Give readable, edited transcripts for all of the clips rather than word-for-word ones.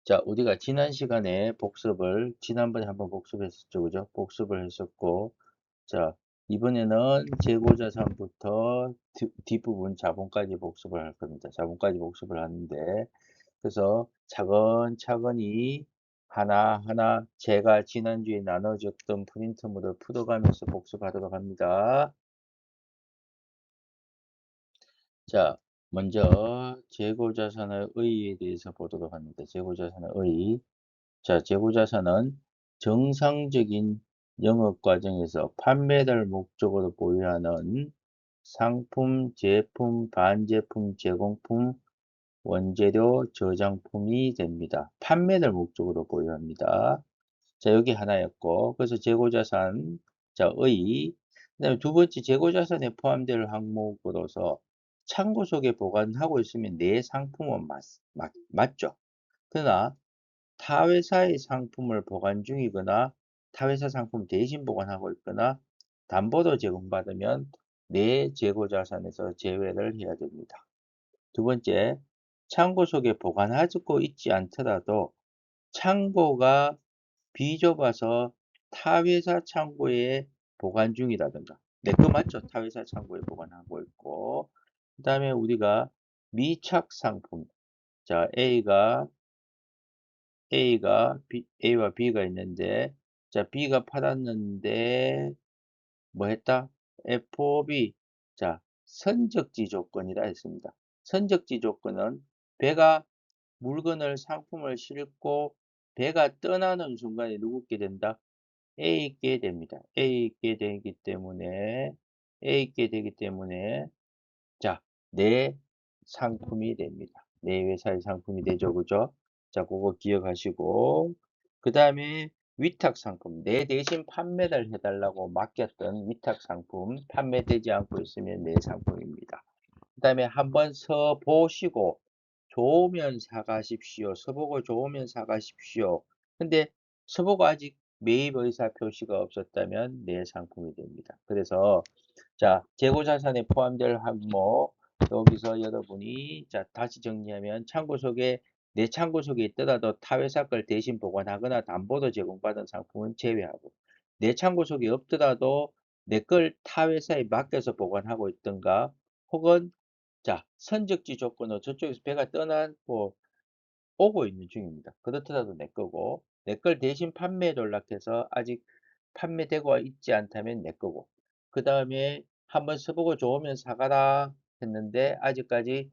자, 우리가 지난 시간에 지난번에 한번 복습했었죠. 그죠? 복습을 했었고, 자, 이번에는 재고자산부터 뒷부분 자본까지 복습을 할 겁니다. 자본까지 복습을 하는데, 그래서 차근차근히 하나하나 제가 지난주에 나눠줬던 프린트물을 풀어가면서 복습하도록 합니다. 자, 먼저 재고자산의 의의에 대해서 보도록 합니다. 재고자산의 의의. 자, 재고자산은 정상적인 영업 과정에서 판매를 목적으로 보유하는 상품, 제품, 반제품, 제공품, 원재료, 저장품이 됩니다. 판매를 목적으로 보유합니다. 자, 여기 하나였고, 그래서 재고자산, 자, 그 다음에 두 번째 재고자산에 포함될 항목으로서 창고 속에 보관하고 있으면 내 상품은 맞죠. 그러나 타회사의 상품을 보관 중이거나 타회사 상품 대신 보관하고 있거나 담보로 제공받으면 내 재고자산에서 제외를 해야 됩니다. 두 번째, 창고 속에 보관하고 있지 않더라도 창고가 비좁아서 타회사 창고에 보관 중이라든가 내 거 맞죠? 타회사 창고에 보관하고 있고 그 다음에 우리가 미착 상품 자 A와 B가 있는데, 자, B가 팔았는데, 뭐 했다? FOB. 자, 선적지 조건이라 했습니다. 선적지 조건은 배가 물건을, 상품을 싣고 배가 떠나는 순간에 누구게 된다? A께 됩니다. A께 되기 때문에, 자, 내 상품이 됩니다. 내 회사의 상품이 되죠. 그죠? 자, 그거 기억하시고, 그 다음에 위탁 상품, 내 대신 판매를 해달라고 맡겼던 위탁 상품, 판매되지 않고 있으면 내 상품입니다. 그 다음에 한번 서보시고, 좋으면 사가십시오. 서보고 좋으면 사가십시오. 근데 서보고 아직 매입 의사 표시가 없었다면 내 상품이 됩니다. 그래서 자, 재고자산에 포함될 항목 여기서 여러분이 자 다시 정리하면 내 창고 속에 있더라도 타회사 걸 대신 보관하거나 담보로 제공받은 상품은 제외하고 내 창고 속에 없더라도 내 걸 타회사에 맡겨서 보관하고 있던가 혹은 자 선적지 조건으로 저쪽에서 배가 떠나고 오고 있는 중입니다. 그렇더라도 내 거고 내 걸 대신 판매에 연락해서 아직 판매되고 있지 않다면 내 거고 그 다음에 한번 써보고 좋으면 사가라 했는데 아직까지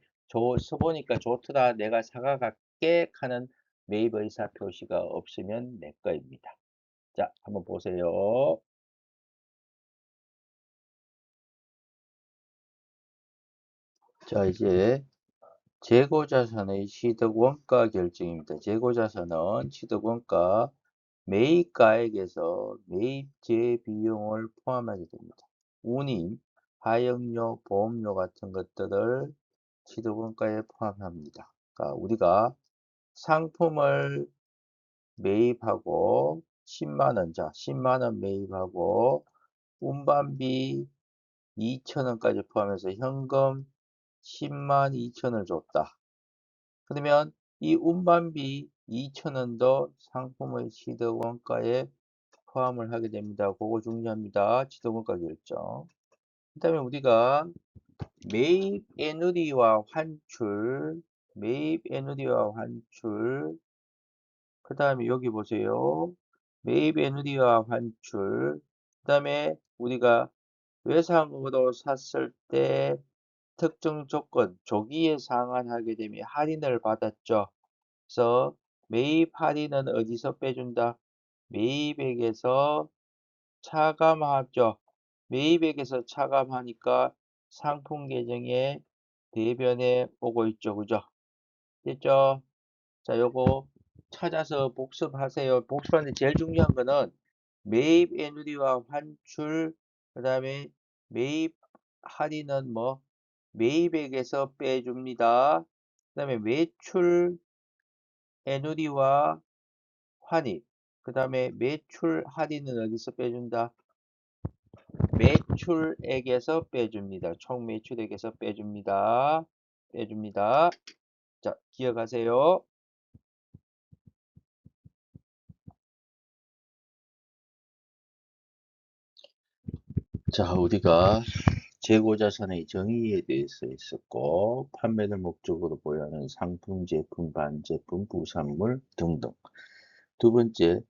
써보니까 좋더라 내가 사가갈게 하는 매입 의사 표시가 없으면 내 거입니다. 자, 한번 보세요. 자, 이제 재고자산의 취득원가 결정입니다. 재고자산은 취득원가 매입가액에서 매입제 비용을 포함하게 됩니다. 운임, 하역료, 보험료 같은 것들을 취득원가에 포함합니다. 그러니까 우리가 상품을 매입하고 10만원, 자, 10만원 매입하고 운반비 2천원까지 포함해서 현금 10만 2천을 줬다. 그러면 이 운반비 2천원도 상품의 취득원가에 포함을 하게 됩니다. 그거 중요합니다. 취득원가 결정. 그 다음에 우리가 매입 애누리와 환출, 그 다음에 여기 보세요. 매입 애누리와 환출, 그 다음에 우리가 외상으로 샀을 때 특정 조건, 조기에 상환하게 되면 할인을 받았죠. 그래서 매입 할인은 어디서 빼준다? 매입액에서 차감하죠. 매입액에서 차감하니까 상품 계정에 대변에 오고 있죠. 그죠? 됐죠? 자, 요거 찾아서 복습하세요. 복습하는데 제일 중요한 거는 매입 애누리와 환출, 그 다음에 매입 할인은 뭐 매입액에서 빼줍니다. 그 다음에 매출 애누리와 환입, 그 다음에 매출 할인은 어디서 빼준다? 매출액에서 빼줍니다. 총 매출액에서 빼줍니다. 자, 기억하세요. 자, 우리가 재고자산의 정의에 대해서 있었고, 판매를 목적으로 보유하는 상품, 제품, 반제품, 부산물 등등. 두 번째,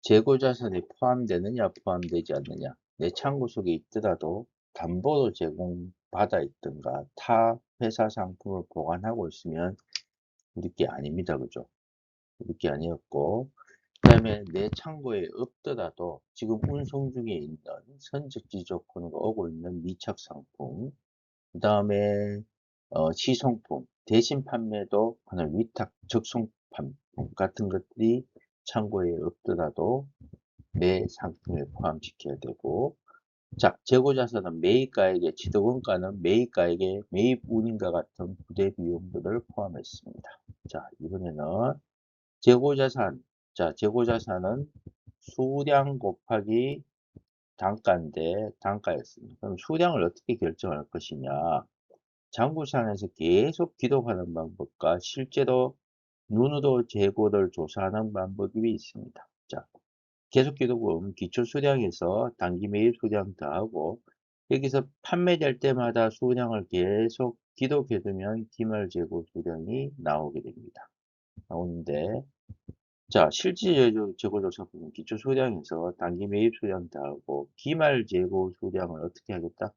재고자산에 포함되느냐, 포함되지 않느냐. 내 창고 속에 있더라도 담보로 제공받아 있든가 타 회사 상품을 보관하고 있으면 우리 게 아닙니다. 그죠? 우리 게 아니었고, 그 다음에 내 창고에 없더라도 지금 운송 중에 있는 선적지 조건으로 오고 있는 미착 상품, 그 다음에 시성품, 대신 판매도 하는 위탁 적송 판품 같은 것들이 창고에 없더라도 내 상품에 포함시켜야 되고, 자, 재고자산은 매입가액의 취득원가는 매입가액의 매입 운임과 같은 부대 비용들을 포함했습니다. 자, 이번에는 재고자산. 자, 재고자산은 수량 곱하기 단가인데 단가였습니다. 그럼 수량을 어떻게 결정할 것이냐? 장부상에서 계속 기록하는 방법과 실제로 눈으로 재고를 조사하는 방법이 있습니다. 자, 계속 기록은 기초 수량에서 단기 매입 수량 더하고 여기서 판매될 때마다 수량을 계속 기록해 두면 기말 재고 수량이 나오게 됩니다. 나오는데 자, 실제 재고 조사 부분 기초 수량에서 단기 매입 수량 더하고 기말 재고 수량을 어떻게 하겠다?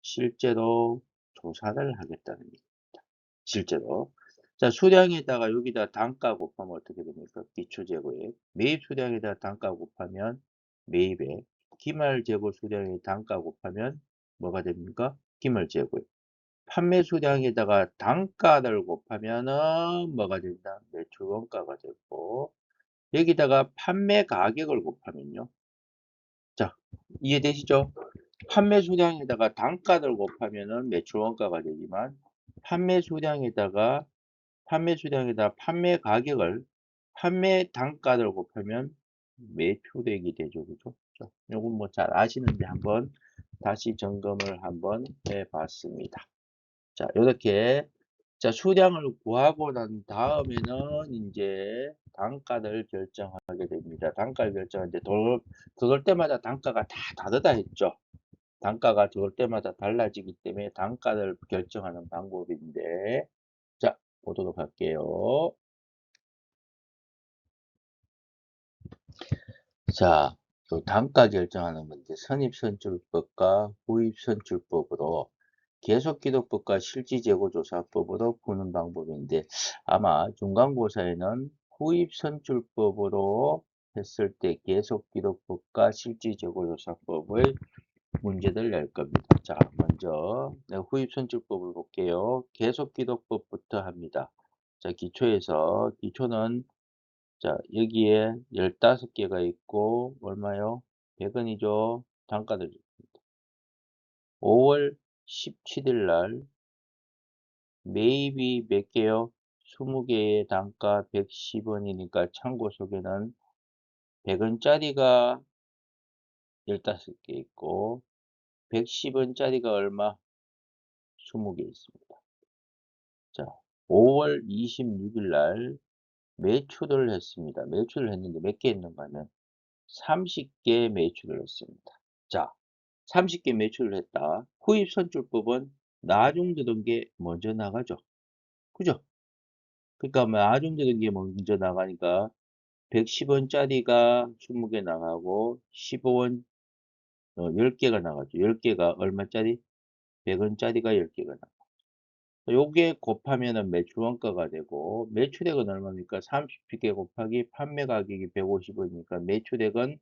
실제로 조사를 하겠다는 얘기입니다. 실제로. 자, 수량에다가 여기다 단가 곱하면 어떻게 됩니까? 기초 재고액. 매입 수량에다가 단가 곱하면 매입액. 기말 재고 수량에 단가 곱하면 뭐가 됩니까? 기말 재고액. 판매 수량에다가 단가를 곱하면은 뭐가 된다? 매출 원가가 되고 여기다가 판매 가격을 곱하면요. 자, 이해되시죠? 판매 수량에다가 단가를 곱하면은 매출 원가가 되지만 판매 수량에다 판매 가격을 판매 단가를 곱하면 매출액이 되죠. 그죠? 자, 요건 뭐 잘 아시는데 한번 다시 점검을 한번 해 봤습니다. 자, 요렇게 자, 수량을 구하고 난 다음에는 이제 단가를 결정하게 됩니다. 단가를 결정하는데 들어올 때마다 단가가 다 다르다 했죠. 단가가 들어올 때마다 달라지기 때문에 단가를 결정하는 방법인데 자, 보도록 할게요. 자, 그 단가 결정하는 건데 선입선출법과 후입선출법으로 계속기록법과 실지재고조사법으로 푸는 방법인데 아마 중간고사에는 후입선출법으로 했을 때 계속기록법과 실지재고조사법의 문제를 낼 겁니다. 자, 먼저 후입선출법을 볼게요. 계속기록법부터 합니다. 자, 기초는 자, 여기에 15개가 있고, 얼마요? 100원이죠? 단가를 5월 17일 날 매입이 몇 개요? 20개의 단가 110원이니까 참고 속에는 100원짜리가 15개 있고, 110원짜리가 얼마? 20개 있습니다. 자, 5월 26일 날 매출을 했습니다. 매출을 했는데 몇 개 했는가 하면 30개 매출을 했습니다. 자, 30개 매출을 했다. 후입 선출법은 나중되던 게 먼저 나가죠. 그죠? 그러니까 뭐 나중되던 게 먼저 나가니까 110원짜리가 20개 나가고 15원 10개가 나가죠. 10개가 얼마짜리? 100원짜리가 10개가 나가요. 요게 곱하면은 매출 원가가 되고 매출액은 얼마입니까? 30개 곱하기 판매 가격이 150원이니까 매출액은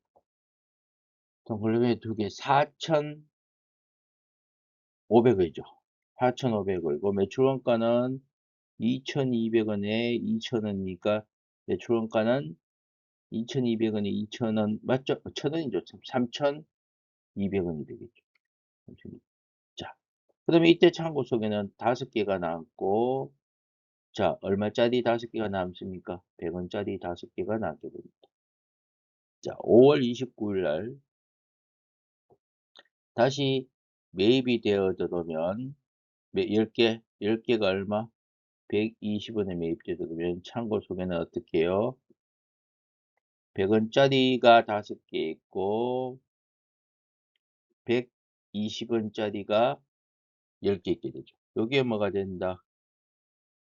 동그라미 두 개 4,500원이죠. 4,500원이고 매출 원가는 2,200원에 2,000원이니까 매출 원가는 2,200원에 2,000원 맞죠? 1,000원이죠. 3,200원이 되겠죠. 자, 그러면 이때 창고 속에는 5개가 남고 자, 얼마짜리 5개가 남습니까? 100원짜리 5개가 남게 됩니다. 자, 5월 29일 날 다시 매입이 되어 들어오면 10개가 얼마? 120원에 매입되어 들어오면 창고 속에는 어떻게 해요? 100원짜리가 5개 있고 120원짜리가 10개 있게 되죠. 요게 뭐가 된다?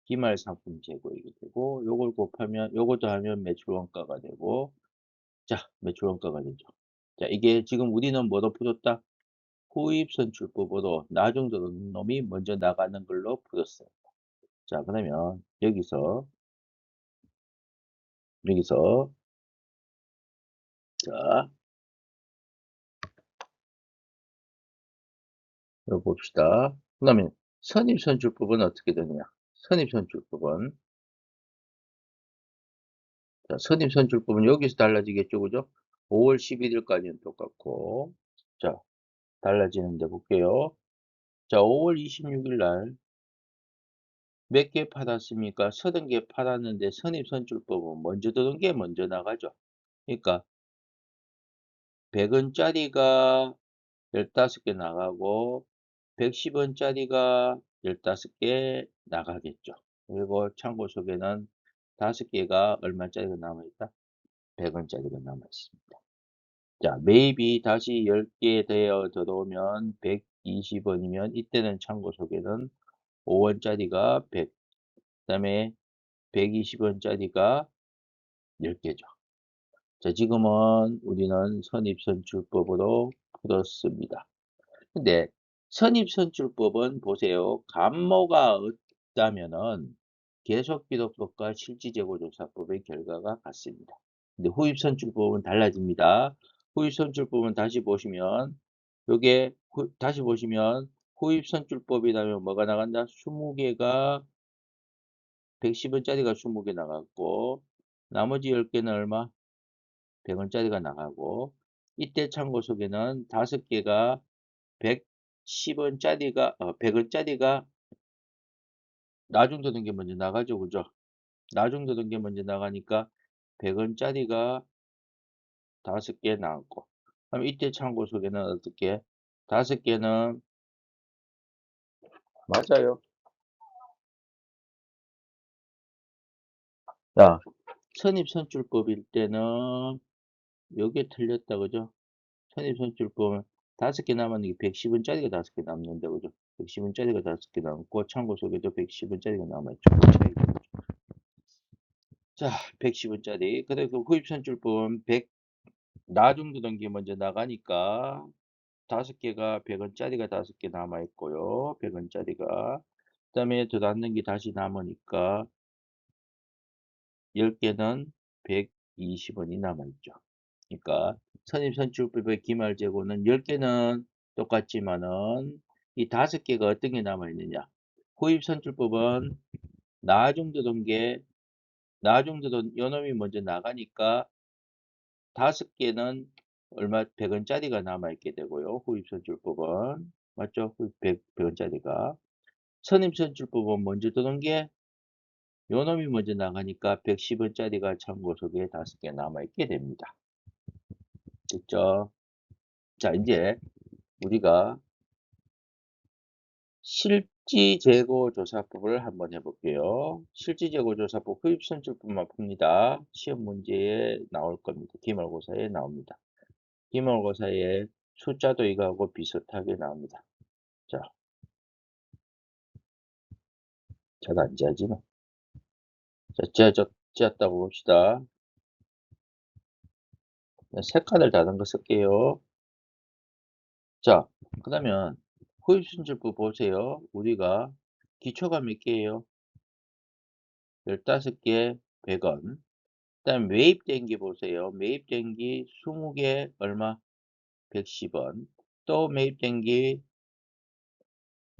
기말 상품 재고 이게 되고 요걸 곱하면 요거 더하면 매출 원가가 되고 자 매출 원가가 되죠. 자 이게 지금 우리는 뭐로 풀었다? 후입 선출법으로 나중도는 놈이 먼저 나가는 걸로 풀었어요. 자 그러면 여기서 자 이거 봅시다. 그다음에 선입선출법은 어떻게 되느냐? 선입선출법은 자, 선입선출법은 여기서 달라지겠죠, 그죠? 5월 11일까지는 똑같고 자 달라지는데 볼게요. 자 5월 26일 날 몇 개 팔았습니까? 30개 팔았는데 선입선출법은 먼저 들어온 게 먼저 나가죠. 그러니까 100원짜리가 15개 나가고 110원짜리가 15개 나가겠죠. 그리고 참고 속에는 5개가 얼마짜리가 남아있다? 100원짜리가 남아있습니다. 자, 매입이 다시 10개 되어 들어오면 120원이면 이때는 참고 속에는 5원짜리가 100, 그 다음에 120원짜리가 10개죠. 자, 지금은 우리는 선입선출법으로 풀었습니다. 근데 선입선출법은 보세요. 감모가 없다면은 계속기록법과 실지재고조사법의 결과가 같습니다. 근데 후입선출법은 달라집니다. 후입선출법은 다시 보시면 다시 보시면 후입선출법이라면 뭐가 나간다? 20개가 110원짜리가 20개 나갔고 나머지 10개는 얼마? 100원짜리가 나가고 이때 참고 속에는 5개가 110원짜리가 100원짜리가 나중도던 게 먼저 나가죠. 그죠? 나중도던 게 먼저 나가니까 100원짜리가 5개 나왔고 그럼 이때 참고 속에는 어떻게 5개는 맞아요. 자, 선입선출법일 때는 요게 틀렸다. 그죠? 선입선출법은 5개 남았는 게 110원짜리가 5개 남는데 그죠? 110원짜리가 5개 남고 참고 속에도 110원짜리가 남아있죠. 그 차이가. 자, 110원짜리. 그리고 구입선출법은 100, 나중도던 게 먼저 나가니까 5개가 100원짜리가 5개 남아있고요. 100원짜리가. 그 다음에 더 남는 게 다시 남으니까 10개는 120원이 남아있죠. 그러니까 선입선출법의 기말재고는 10개는 똑같지만은 이 5개가 어떤 게 남아있느냐. 구입선출법은 나중도던 요놈이 먼저 나가니까 5개는 얼마 100원짜리가 남아있게 되고요. 후입선출법은 맞죠? 100원짜리가 선입선출법은 먼저 들어온 게 요놈이 먼저 나가니까 110원짜리가 참고 속에 5개 남아있게 됩니다. 됐죠? 자 이제 우리가 실지재고조사법을 한번 해볼게요. 실지재고조사법 후입선출법만 풉니다. 시험 문제에 나올 겁니다. 기말고사에 나옵니다. 기말고사에 숫자도 이거하고 비슷하게 나옵니다. 자, 잘 안 지어지 뭐. 자, 지었다고 봅시다. 색깔을 다른 거 쓸게요. 자, 그러면 후입선출법 보세요. 우리가 기초가 몇 개예요? 15개 100원. 그 다음 매입된 게 보세요. 매입된 게 20개 얼마? 110원. 또 매입된 게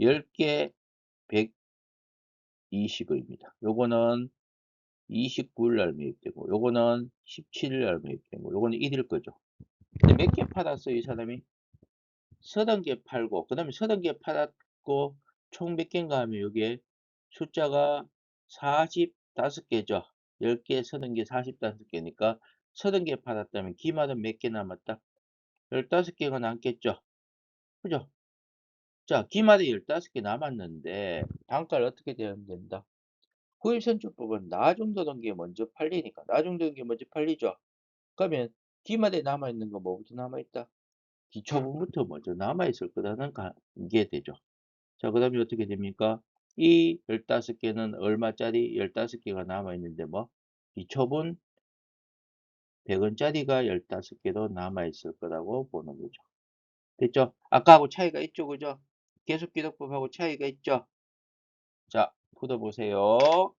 10개 120원입니다. 요거는 29일 날 매입되고 요거는 17일 날 매입되고 요거는 1일 거죠. 근데 몇 개 팔았어요, 이 사람이? 30개 팔고 그 다음에 30개 팔았고 총 몇 개인가 하면 요게 숫자가 45개죠. 10개, 30개, 45개니까 30개 팔았다면 기말은 몇 개 남았다? 15개가 남겠죠. 그죠? 자, 기말에 15개 남았는데 단가를 어떻게 대하면 된다? 후입선출법은 나중도던 게 먼저 팔리니까 나중도던 게 먼저 팔리죠. 그러면 기말에 남아있는 거 뭐부터 남아있다? 기초분부터 먼저 남아있을 거라는 게 되죠. 자, 그 다음에 어떻게 됩니까? 이 15개는 얼마짜리? 15개가 남아있는데 뭐? 기초분 100원짜리가 15개도 남아있을 거라고 보는 거죠. 됐죠? 아까하고 차이가 있죠, 그죠? 계속기록법하고 차이가 있죠? 자, 풀어보세요.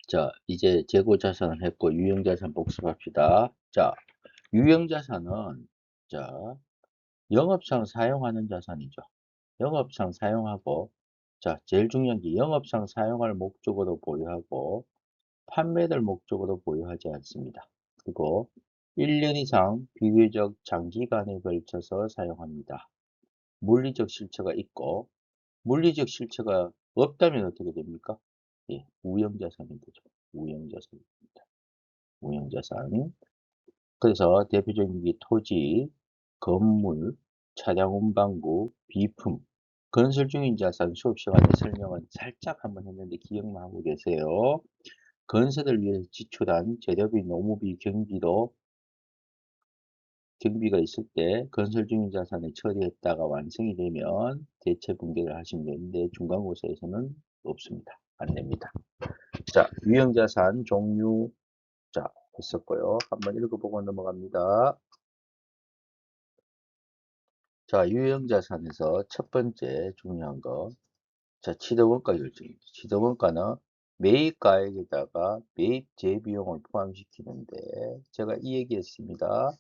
자, 이제 재고자산을 했고 유형자산 복습합시다. 자, 유형자산은 자, 영업상 사용하는 자산이죠. 영업상 사용하고 자, 제일 중요한 게 영업상 사용할 목적으로 보유하고 판매될 목적으로 보유하지 않습니다. 그리고 1년 이상 비교적 장기간에 걸쳐서 사용합니다. 물리적 실체가 있고 물리적 실체가 없다면 어떻게 됩니까? 예, 우형자산이 되죠. 우형자산입니다. 우형자산. 그래서 대표적인 게 토지, 건물, 차량 운반구, 비품, 건설 중인 자산 수업 시간에 설명은 살짝 한번 했는데 기억만 하고 계세요. 건설을 위해서 지출한 재료비, 노무비, 경비가 있을 때 건설 중인 자산을 처리했다가 완성이 되면 대체 분배를 하시면 되는데 중간고사에서는 없습니다. 안 됩니다. 자, 유형자산 종류 자 했었고요. 한번 읽어보고 넘어갑니다. 자, 유형자산에서 첫 번째 중요한 거. 자, 취득원가 결정입니다. 취득원가는 매입가액에다가 매입 재비용을 포함시키는데 제가 이 얘기했습니다.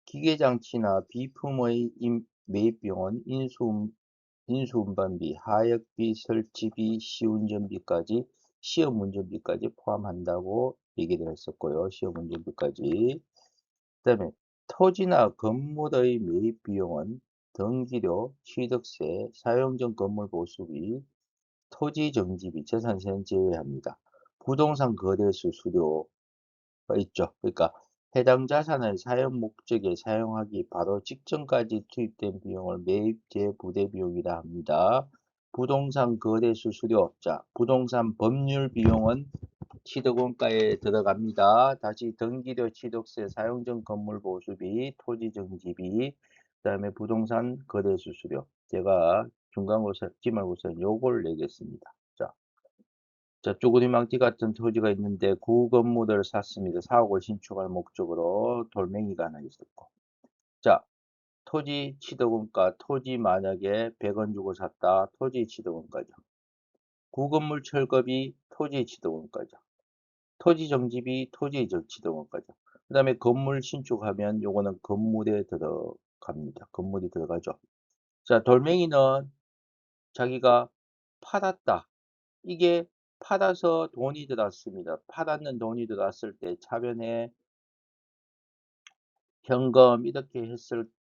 기계장치나 비품의 매입비용은 인수운반비, 하역비, 설치비, 시운전비까지, 시험운전비까지 포함한다고 얘기를 했었고요. 시험운전비까지. 그 다음에 토지나 건물의 매입비용은 등기료, 취득세, 사용전 건물 보수비, 토지 정지비, 재산세는 제외합니다. 부동산 거래수 수료가 있죠. 그러니까 해당 자산을 사용 목적에 사용하기 바로 직전까지 투입된 비용을 매입 재부대 비용이라 합니다. 부동산 거래수 수료, 자, 부동산 법률 비용은 취득원가에 들어갑니다. 다시 등기료, 취득세, 사용전 건물 보수비, 토지 정지비, 그 다음에 부동산 거래수 수료. 제가 중간고사, 기말고사 요걸 내겠습니다. 자, 쪼그리망티 같은 토지가 있는데 구건물을 샀습니다. 사옥을 신축할 목적으로 돌멩이가 하나 있었고. 자, 토지 취득원가, 토지 만약에 100원 주고 샀다. 토지 취득원가죠. 구건물 철거비, 토지 취득원가죠. 토지 정지비, 토지 취득원가죠. 그 다음에 건물 신축하면 요거는 건물에 들어갑니다. 건물이 들어가죠. 자, 돌멩이는 자기가 팔았다. 이게 팔아서 돈이 들어왔습니다. 팔았는 돈이 들어왔을 때 차변에 현금 이렇게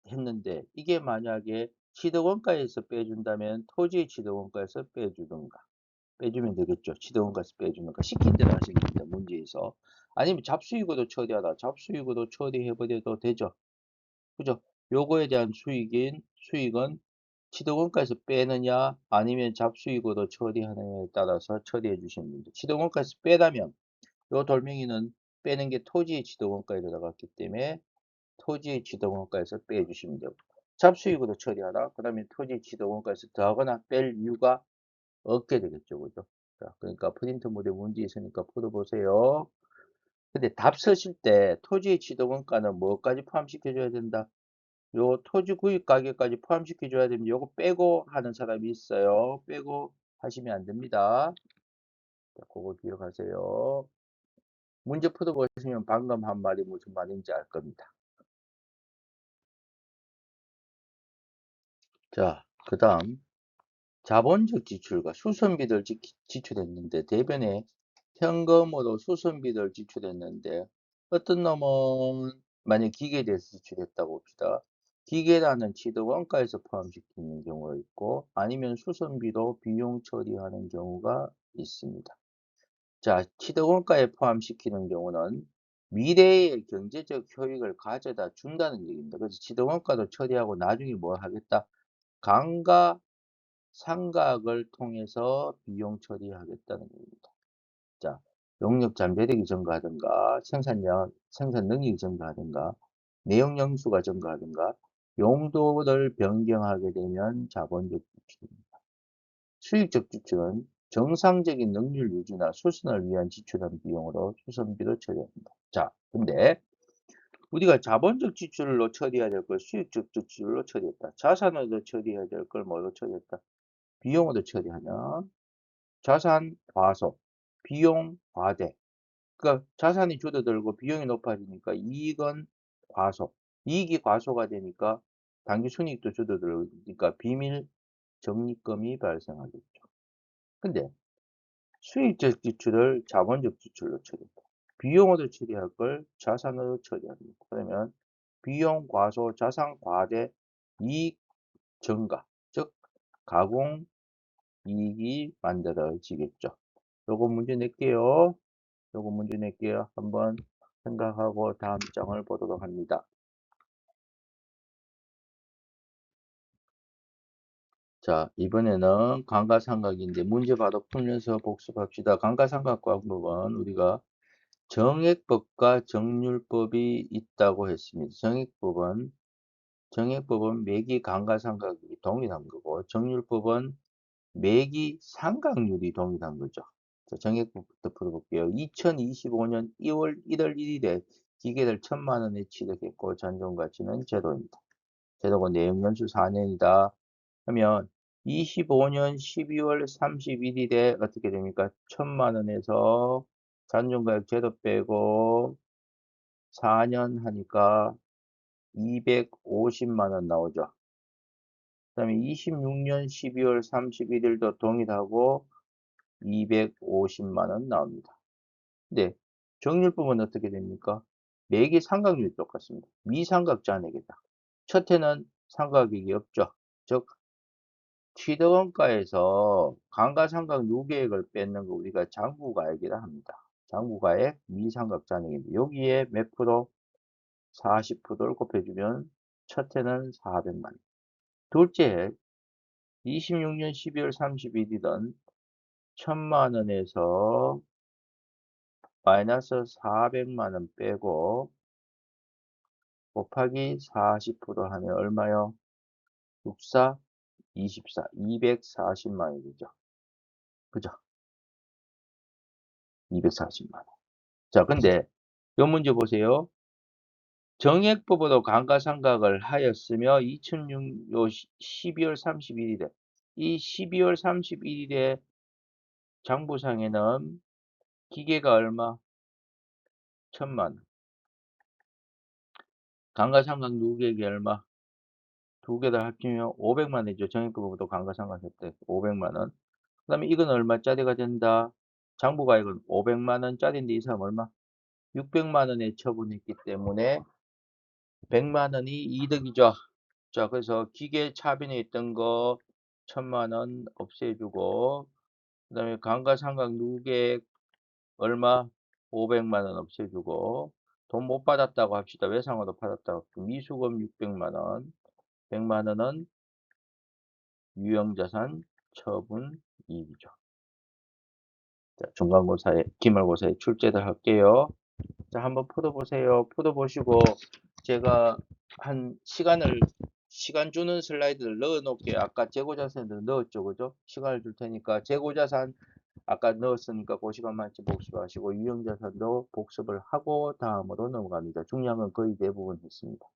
했는데 이게 만약에 취득원가에서 빼준다면 토지 취득원가에서 빼주면 되겠죠. 취득원가에서 빼주는가 시킨 대로 하시면 됩니다. 문제에서. 아니면 잡수익으로 처리하라. 잡수익으로 처리해버려도 되죠. 그죠? 요거에 대한 수익은 취득원가에서 빼느냐 아니면 잡수익으로 처리하느냐에 따라서 처리해 주시면 됩니다. 취득원가에서 빼라면 요 돌멩이는 빼는 게 토지의 취득원가에 들어갔기 때문에 토지의 취득원가에서 빼주시면 되고 잡수익으로 처리하라. 그 다음에 토지 취득원가에서 더하거나 뺄 이유가 없게 되겠죠. 그죠? 자, 그러니까 프린트 모델 문제 있으니까 풀어보세요. 근데 답 쓰실 때 토지의 취득원가는 뭐까지 포함시켜줘야 된다? 요 토지 구입 가격까지 포함시켜줘야 됩니다. 요거 빼고 하는 사람이 있어요. 빼고 하시면 안 됩니다. 자, 그거 기억하세요. 문제 풀어보시면 방금 한 말이 무슨 말인지 알 겁니다. 자, 그 다음 자본적 지출과 수선비를 지출했는데 대변에 현금으로 수선비를 지출했는데 어떤 놈은 만약 기계에 대해서 지출했다고 봅시다. 기계라는 취득원가에서 포함시키는 경우가 있고 아니면 수선비로 비용 처리하는 경우가 있습니다. 자, 취득원가에 포함시키는 경우는 미래의 경제적 효익을 가져다 준다는 얘기입니다. 그래서 취득원가도 처리하고 나중에 뭐 하겠다? 감가 상각을 통해서 비용 처리하겠다는 겁니다. 자, 용역 잠재력이 증가하든가, 생산 능력이 증가하든가, 내용 영수가 증가하든가, 용도를 변경하게 되면 자본적 지출입니다. 수익적 지출은 정상적인 능률 유지나 수선을 위한 지출한 비용으로 수선비로 처리합니다. 자, 근데 우리가 자본적 지출로 처리해야 될 걸 수익적 지출로 처리했다. 자산으로 처리해야 될 걸 뭐로 처리했다? 비용으로 처리하면 자산 과속, 비용 과대. 그러니까 자산이 줄어들고 비용이 높아지니까 이익은 과소. 이익이 과소가 되니까 당기 순이익도 줄어들으니까 비밀 적립금이 발생하겠죠. 근데 수익적 지출을 자본적 지출로 처리한다. 비용으로 처리할 걸 자산으로 처리합니다. 그러면 비용 과소, 자산 과대, 이익 증가, 즉 가공 이익이 만들어지겠죠. 요거 문제 낼게요. 요거 문제 낼게요. 한번 생각하고 다음 장을 보도록 합니다. 자, 이번에는 감가상각인데 문제 바로 풀면서 복습합시다. 감가상각과 부분 우리가 정액법과 정률법이 있다고 했습니다. 정액법은 매기 감가상각이 동일한 거고 정률법은 매기 상각률이 동일한 거죠. 자, 정액법부터 풀어볼게요. 2025년 2월 1월 1일에 기계를 1,000만 원에 취득했고 잔존가치는 제로입니다. 제로고 내용연수 4년이다 하면 25년 12월 31일에 어떻게 됩니까? 1,000만 원에서 잔존가액 제로 빼고 4년 하니까 250만 원 나오죠. 그 다음에 26년 12월 31일도 동일하고 250만 원 나옵니다. 근데 정률법은 어떻게 됩니까? 매개 삼각률이 똑같습니다. 미삼각 잔액이다. 첫 해는 삼각액이 없죠. 즉 취득원가에서 감가상각 누계액을 뺏는 거 우리가 장부가액이라 합니다. 장부가액 미삼각 잔액입니다. 여기에 몇 프로? 40%를 곱해주면 첫 해는 400만 원. 둘째 해 26년 12월 31일은 1,000만 원에서 마이너스 400만 원 빼고 곱하기 40% 하면 얼마요? 64, 24, 240만 원이죠. 그죠? 240만 원. 자, 근데 이 문제 보세요. 정액법으로 감가상각을 하였으며 2006 12월 31일에 이 12월 31일에 장부상에는 기계가 얼마? 1,000만 원. 감가상각 누계액이 얼마? 두 개 다 합치면 500만 원이죠. 정액법으로 감가상각 혜택 500만 원. 그 다음에 이건 얼마짜리가 된다? 장부가액은 500만 원짜리인데 이 사람 얼마? 600만 원에 처분했기 때문에 100만 원이 이득이죠. 자, 그래서 기계 차변에 있던 거 1,000만 원 없애주고 그 다음에 감가상각 누계액 얼마? 500만 원 없애주고 돈 못 받았다고 합시다. 외상으로 받았다고. 미수금 600만 원, 100만 원은 유형자산 처분 이익이죠. 자, 중간고사에, 기말고사에 출제를 할게요. 자, 한번 풀어보세요. 풀어보시고, 제가 시간 주는 슬라이드를 넣어 놓을게요. 아까 재고자산을 넣었죠. 그죠? 시간을 줄 테니까, 재고자산 아까 넣었으니까 그 시간만 복습하시고, 유형자산도 복습을 하고 다음으로 넘어갑니다. 중요한 건 거의 대부분 했습니다.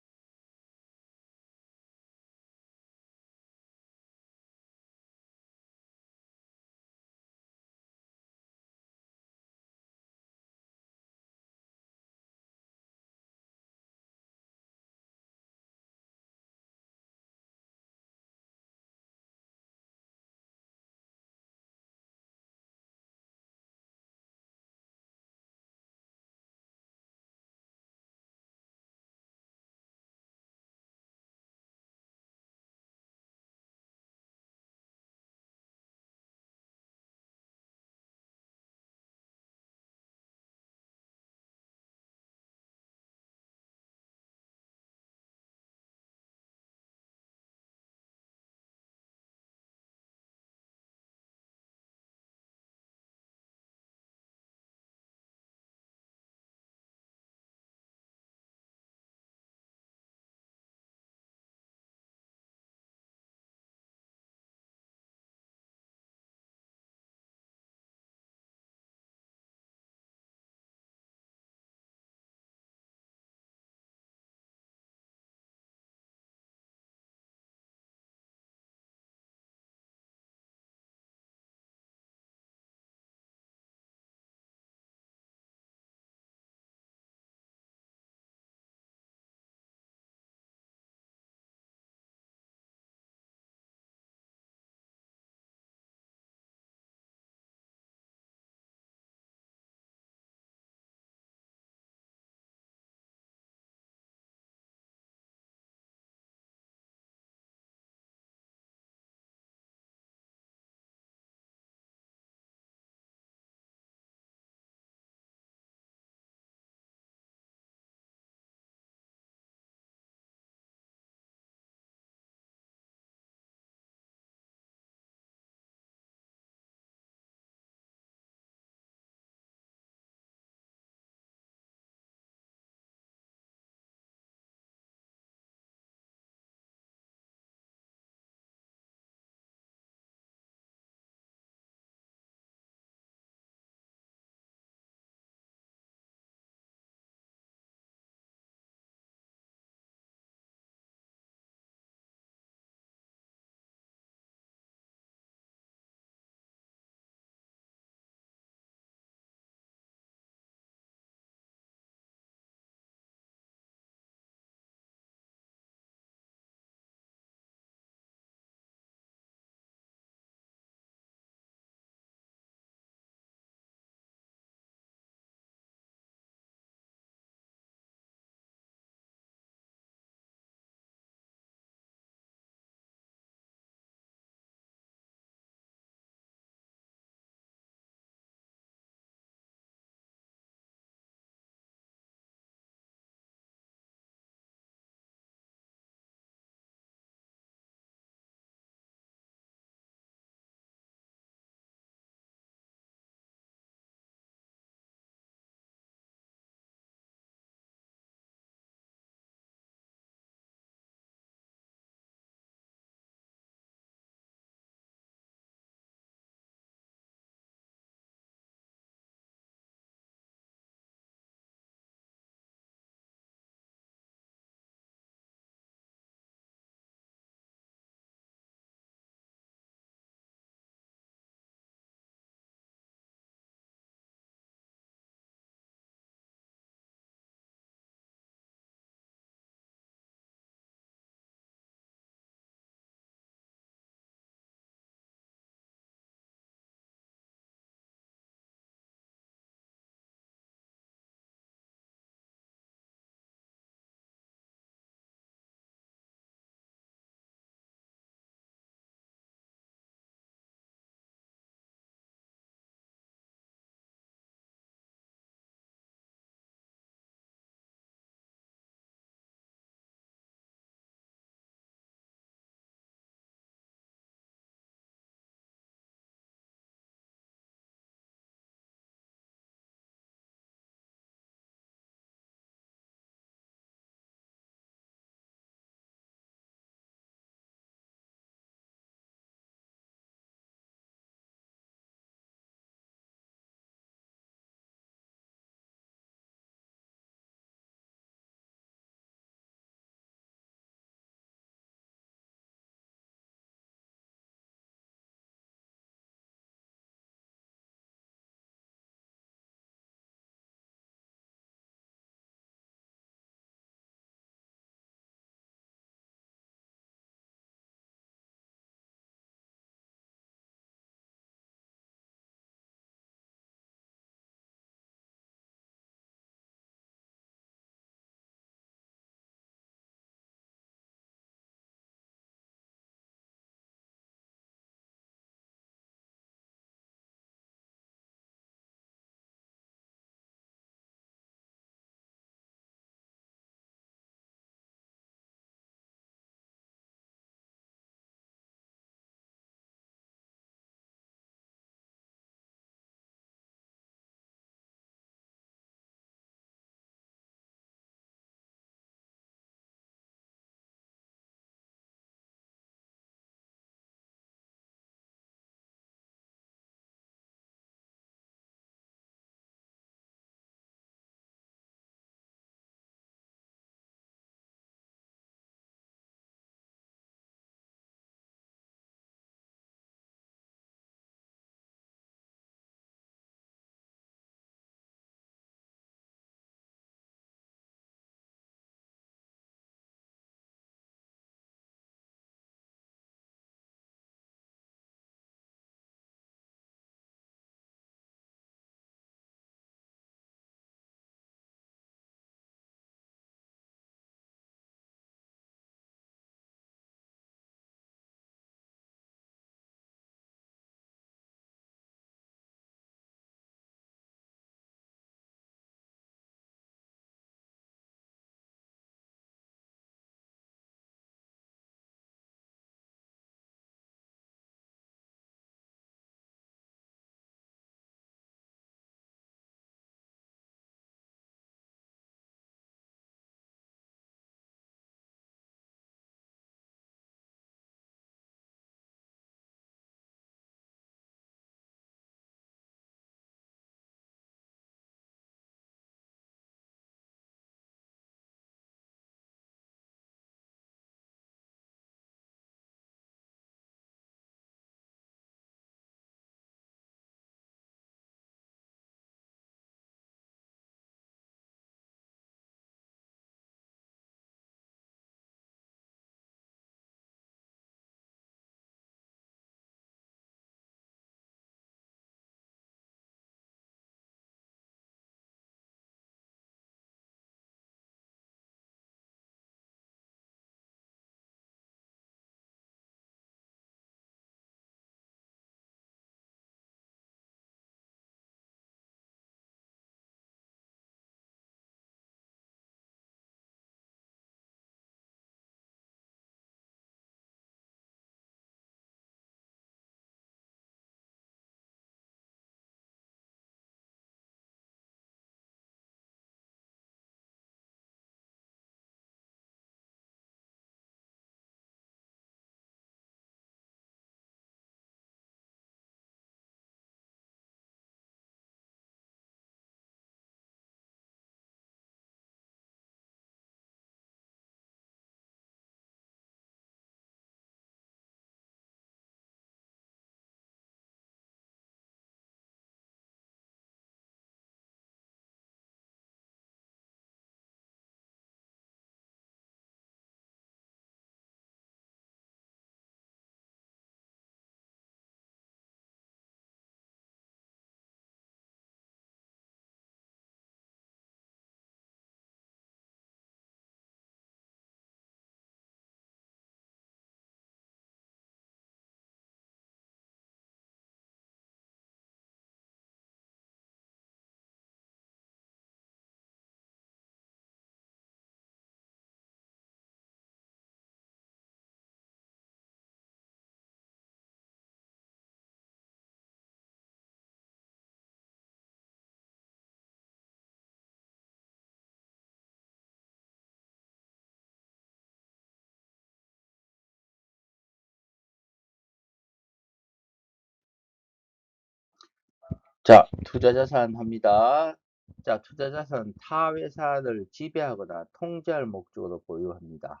자, 투자자산 합니다. 자, 투자자산 타회사를 지배하거나 통제할 목적으로 보유합니다.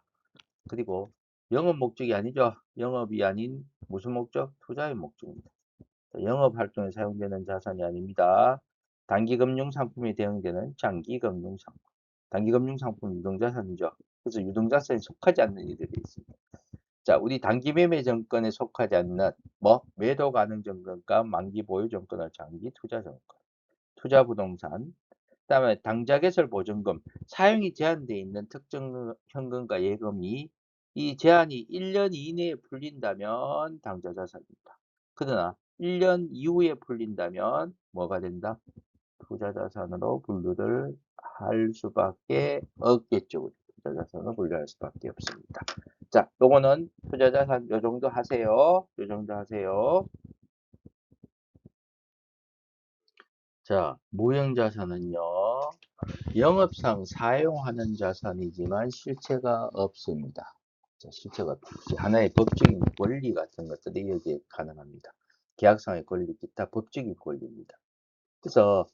그리고 영업 목적이 아니죠. 영업이 아닌 무슨 목적? 투자의 목적입니다. 자, 영업 활동에 사용되는 자산이 아닙니다. 단기금융상품에 대응되는 장기금융상품. 단기금융상품은 유동자산이죠. 그래서 유동자산에 속하지 않는 이들이 있습니다. 자, 우리 단기 매매 정권에 속하지 않는 뭐 매도 가능 정권과 만기 보유 정권을 장기 투자 정권, 투자 부동산, 그다음에 당좌 개설 보증금, 사용이 제한되어 있는 특정 현금과 예금이 이 제한이 1년 이내에 풀린다면 당좌 자산입니다. 그러나 1년 이후에 풀린다면 뭐가 된다? 투자 자산으로 분류를 할 수밖에 없겠죠. 투자 자산으로 분류할 수밖에 없습니다. 자, 요거는 투자 자산 요 정도 하세요. 요 정도 하세요. 자, 무형 자산은요. 영업상 사용하는 자산이지만 실체가 없습니다. 자, 실체가 없습니다. 하나의 법적인 권리 같은 것들이 여기에 가능합니다. 계약상의 권리, 기타 법적인 권리입니다. 그래서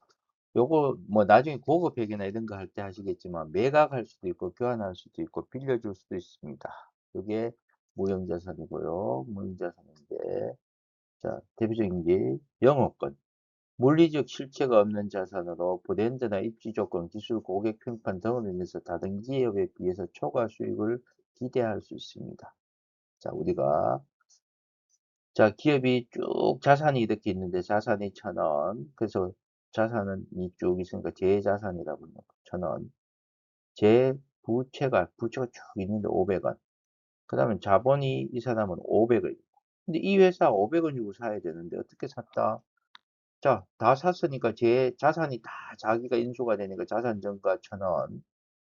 요거 뭐 나중에 고급 회계나 이런 거 할 때 하시겠지만 매각할 수도 있고 교환할 수도 있고 빌려줄 수도 있습니다. 이게 무형자산이고요. 무형자산인데 자 대표적인 게 영업권. 물리적 실체가 없는 자산으로 브랜드나 입지 조건, 기술, 고객 평판 등으로 인해서 다른 기업에 비해서 초과 수익을 기대할 수 있습니다. 자, 우리가 자, 기업이 쭉 자산이 이렇게 있는데 자산이 1,000원. 그래서 자산은 이쭉 있으니까 제자산이라고 합니다. 1,000원. 제 부채가 쭉 있는데 500원. 그 다음에 자본이 이 사람은 500원. 근데 이 회사 500원 주고 사야 되는데 어떻게 샀다? 자, 다 샀으니까 제 자산이 다 자기가 인수가 되니까 자산 증가 1,000원.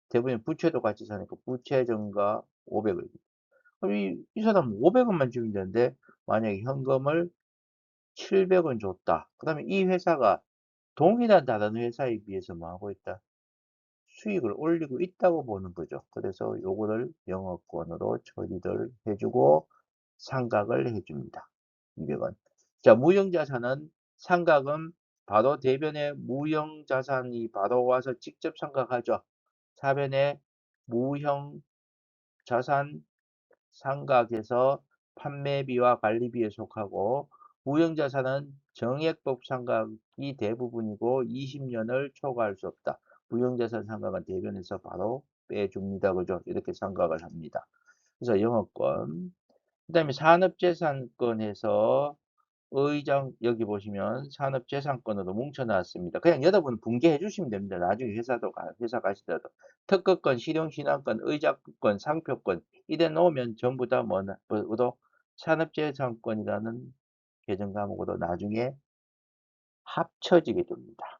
대부분 부채도 같이 사니까 부채 증가 500원. 그럼 이 사람은 500원만 주면 되는데 만약에 현금을 700원 줬다. 그 다음에 이 회사가 동일한 다른 회사에 비해서 뭐 하고 있다? 수익을 올리고 있다고 보는 거죠. 그래서 요거를 영업권으로 처리를 해주고 상각을 해줍니다. 200원. 자, 무형자산은 상각은 바로 대변에 무형자산이 바로 와서 직접 상각하죠. 사변에 무형자산 상각에서 판매비와 관리비에 속하고 무형자산은 정액법 상각이 대부분이고 20년을 초과할 수 없다. 무형자산 상각은 대변에서 바로 빼줍니다. 그죠? 이렇게 상각을 합니다. 그래서 영업권. 그 다음에 산업재산권에서 의장 여기 보시면 산업재산권으로 뭉쳐놨습니다. 그냥 여러분 분개해 주시면 됩니다. 나중에 회사 가시더라도 특허권, 실용신안권, 의약권, 상표권 이래 놓으면 전부 다 뭐로 산업재산권이라는 개정 과목으로 나중에 합쳐지게 됩니다.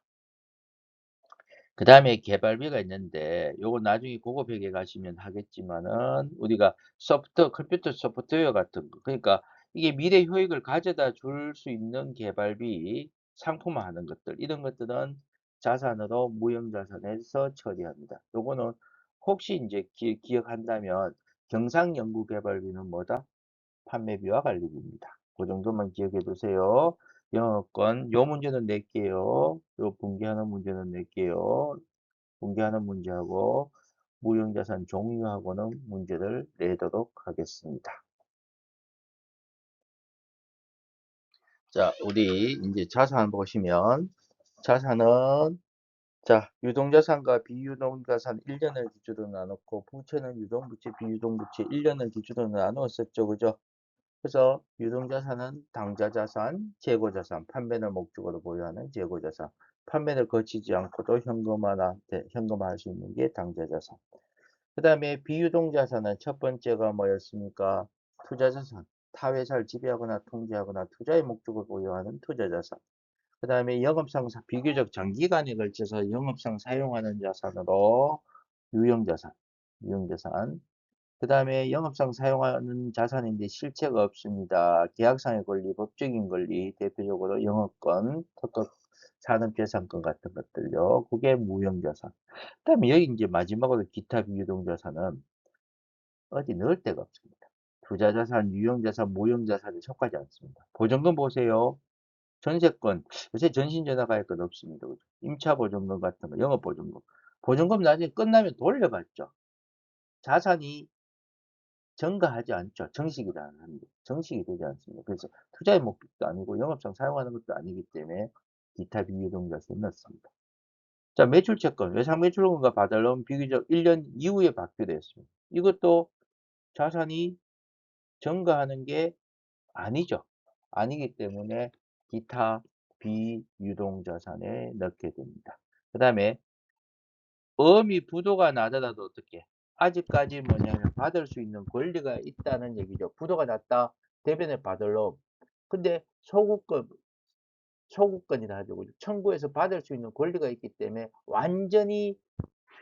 그 다음에 개발비가 있는데 요거 나중에 고급회계 가시면 하겠지만은 우리가 컴퓨터 소프트웨어 같은 거 그러니까 이게 미래 효익을 가져다 줄 수 있는 개발비 상품화하는 것들 이런 것들은 자산으로 무형자산에서 처리합니다. 요거는 혹시 이제 기억한다면 경상연구개발비는 뭐다? 판매비와 관리비입니다. 그 정도만 기억해 두세요. 영어권 요 문제는 낼게요. 요 분개하는 문제는 낼게요. 분개하는 문제하고 무형자산 종류하고는 문제를 내도록 하겠습니다. 자, 우리 이제 자산 보시면 자산은 자, 유동자산과 비유동자산 1년을 기준으로 나눴고 부채는 유동부채, 비유동부채 1년을 기준으로 나누었었죠. 그죠? 그래서 유동자산은 당좌자산, 재고자산, 판매를 목적으로 보유하는 재고자산, 판매를 거치지 않고도 현금화할 수 있는 게 당좌자산. 그 다음에 비유동자산은 첫 번째가 뭐였습니까? 투자자산, 타회사를 지배하거나 통제하거나 투자의 목적을 보유하는 투자자산. 그 다음에 영업상 비교적 장기간에 걸쳐서 영업상 사용하는 자산으로 유형자산, 유형자산. 그 다음에 영업상 사용하는 자산인데 실체가 없습니다. 계약상의 권리, 법적인 권리, 대표적으로 영업권, 특허, 산업재산권 같은 것들요. 그게 무형자산. 그 다음에 여기 이제 마지막으로 기타 비유동자산은 어디 넣을 데가 없습니다. 투자자산, 유형자산, 무형자산에 속하지 않습니다. 보증금 보세요. 전세권, 요새 전신전화 가입권 없습니다. 그죠? 임차보증금 같은 거, 영업보증금. 보증금 나중에 끝나면 돌려받죠. 자산이 증가하지 않죠. 정식이라는 합니다. 정식이 되지 않습니다. 그래서 투자의 목적도 아니고 영업상 사용하는 것도 아니기 때문에 기타 비유동자세에 넣습니다. 자, 매출채권, 외상매출원가 받으려면 비교적 1년 이후에 받게 되었습니다. 이것도 자산이 증가하는 게 아니죠. 아니기 때문에 기타 비유동자산에 넣게 됩니다. 그 다음에 어미 부도가 나더라도 어떻게 아직까지 뭐냐면 받을 수 있는 권리가 있다는 얘기죠. 부도가 났다. 대변에 받을러. 근데 소구권이라 하죠. 그죠? 청구해서 받을 수 있는 권리가 있기 때문에 완전히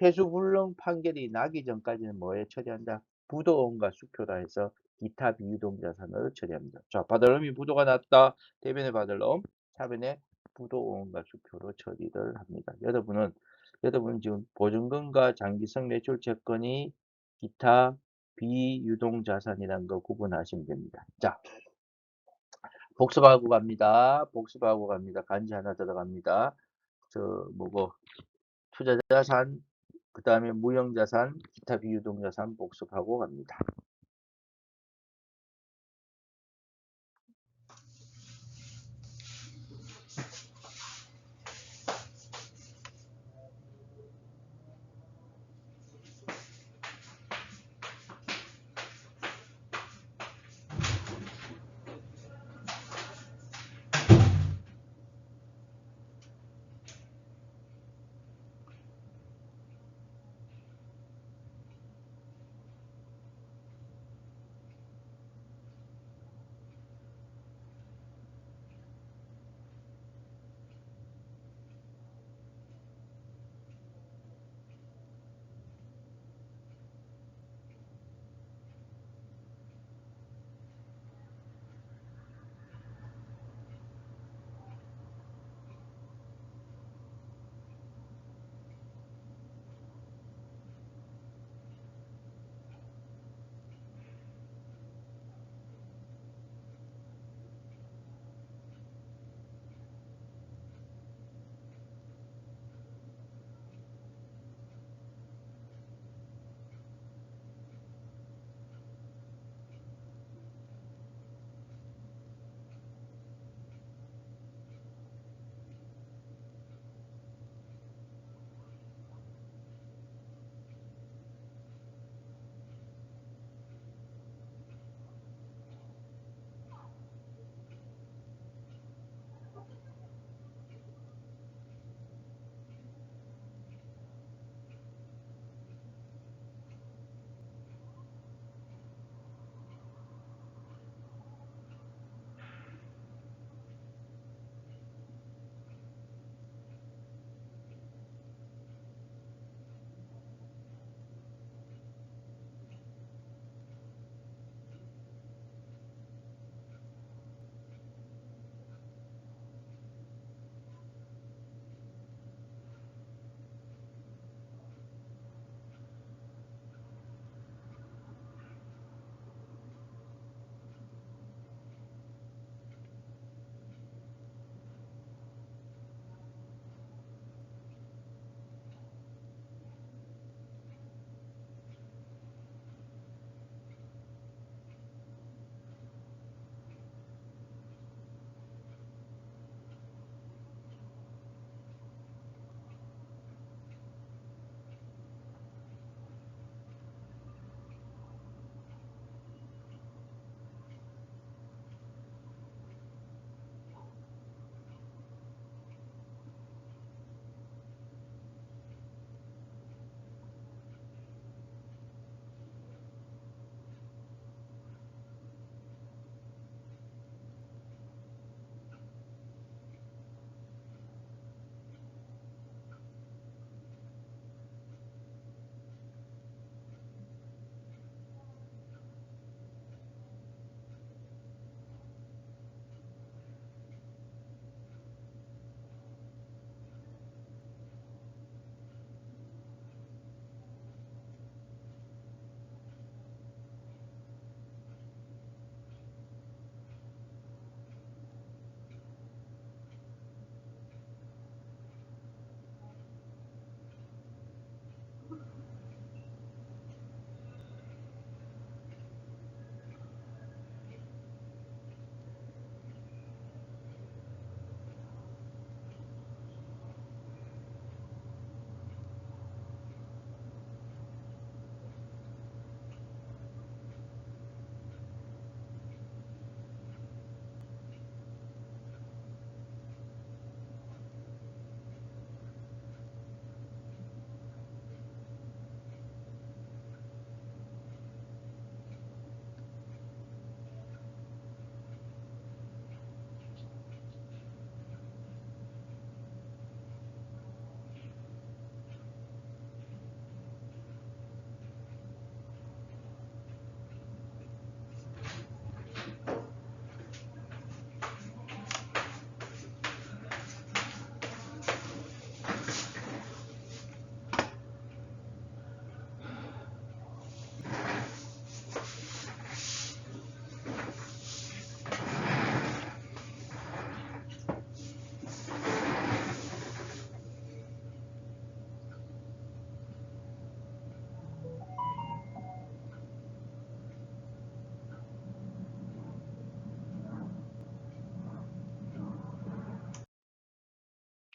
회수불능 판결이 나기 전까지는 뭐에 처리한다? 부도원가 수표라 해서 기타 비유동자산으로 처리합니다. 자, 받을 놈이 부도가 났다. 대변에 받을 놈, 차변에 부도원가 수표로 처리를 합니다. 여러분은 지금 보증금과 장기성 매출채권이 기타 비유동자산이라는 거 구분하시면 됩니다. 자, 복습하고 갑니다. 복습하고 갑니다. 간지 하나 들어갑니다. 뭐고, 투자자산, 그 다음에 무형자산, 기타 비유동자산 복습하고 갑니다.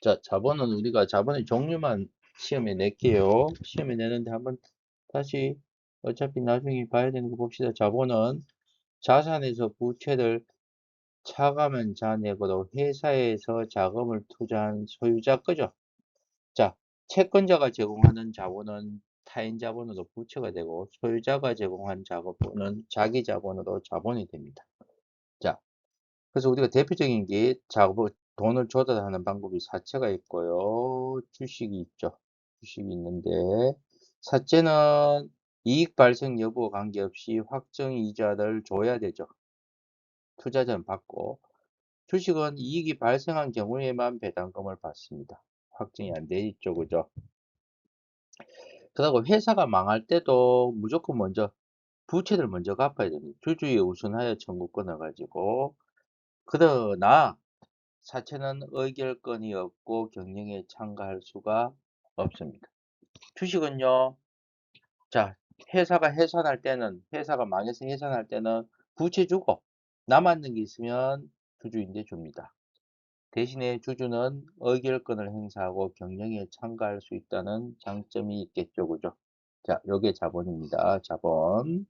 자, 자본은 우리가 자본의 종류만 시험에 낼게요. 시험에 내는데 한번 다시 어차피 나중에 봐야 되는 거 봅시다. 자본은 자산에서 부채를 차감한 잔액으로 회사에서 자금을 투자한 소유자 거죠. 자, 채권자가 제공하는 자본은 타인 자본으로 부채가 되고 소유자가 제공한 자본은 자기 자본으로 자본이 됩니다. 자, 그래서 우리가 대표적인 게 자본, 돈을 조달하는 방법이 사채가 있고요. 주식이 있죠. 주식이 있는데 사채는 이익 발생 여부와 관계없이 확정 이자를 줘야 되죠. 투자자는 받고 주식은 이익이 발생한 경우에만 배당금을 받습니다. 확정이 안 돼 있죠. 그죠? 그리고 회사가 망할 때도 무조건 먼저 부채를 먼저 갚아야 됩니다. 주주의 우선하여 청구권을 가지고. 그러나 사채는 의결권이 없고 경영에 참가할 수가 없습니다. 주식은요. 자, 회사가 해산할 때는 회사가 망해서 해산할 때는 부채 주고 남았는 게 있으면 주주인데 줍니다. 대신에 주주는 의결권을 행사하고 경영에 참가할 수 있다는 장점이 있겠죠. 그죠? 자, 요게 자본입니다. 자본.